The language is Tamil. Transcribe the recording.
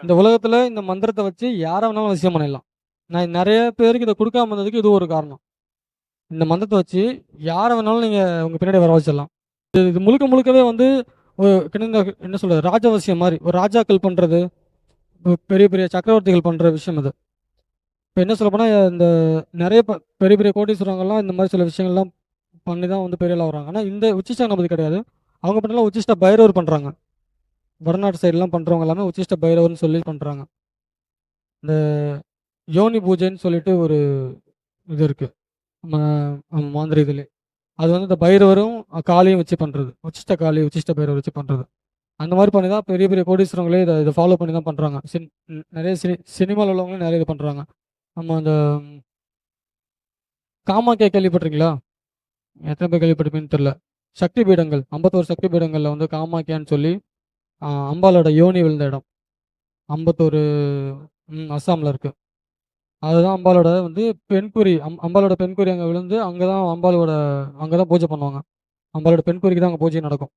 இந்த உலகத்துல இந்த மந்திரத்த வச்சு யார வேணாலும் வசியம் பண்ணிடலாம். நான் நெறைய பேருக்கு இத குடுக்காம இருந்ததுக்கு இது ஒரு காரணம். இந்த மந்திரத்த வச்சு யார வேணாலும் நீங்க உங்க பின்னாடி வர வச்சிடலாம். இது முழுக்க முழுக்கவே வந்து ஒரு கிட்டத்தட்ட என்ன சொல்றது? ராஜவசியம் மாரி. ஒரு ராஜாக்கள் பண்றது, பெரிய பெரிய சக்கரவர்த்திகள் பண்ற விஷயம் இது. இப்ப என்ன சொல்லப்போனா, இந்த நெறைய பெரிய பெரிய கோடீஸ்வரங்கள்லாம் இந்த மாரி சில விஷயங்கள்லாம் பண்ணி தான் வந்து பெரிய ஆளா வராங்க. ஆனா இந்த உச்சிஷ்ட கணபதி கிடையாது. அவங்க பண்ணலாம் உச்சிஷ்ட பைரவர் பண்றாங்க. வடநாட்டு சைடுலாம் பண்றவங்க எல்லாமே உச்சிஷ்ட பைரவர்ன்னு சொல்லி பண்றாங்க. இந்த யோனி பூஜைன்னு சொல்லிட்டு ஒரு இது இருக்கு. ம மாந்திரீகத்திலே. அது வந்து இந்த பைரவரும், காளியும் வச்சு பண்றது. உச்சிஷ்ட காளி, உச்சிஷ்ட பைரவர் வச்சு பண்றது. அந்த மாரி பண்ணி தான் பெரிய பெரிய கோடீஸ்வரங்களே இத ஃபாலோ பண்ணி தான் பண்றாங்க. நெறைய சினிமால உள்ளவங்களும் நெறைய இது பண்றாங்க. நம்ம அந்த காமாக்யா கேள்விப்பட்டிருக்கீங்களா? எத்தன பேர் கேள்விப்பட்டிருப்பீங்கன்னு தெரியல. சக்தி பீடங்கள் 51 சக்தி பீடங்கள்ல வந்து காமாக்யான்னு சொல்லி அம்பாளோட யோனி விழுந்த இடம். 51 அஸ்ஸாம்ல இருக்கு. அதுதான் அம்பாளோட வந்து பெண்குறி. அம்பாளோட பெண்குறி அங்க விழுந்து, அங்க தான் அம்பாளோட அங்க தான் பூஜை பண்ணுவாங்க. அம்பாளோட பெண்குறிக்கு தான் அங்க பூஜை நடக்கும்.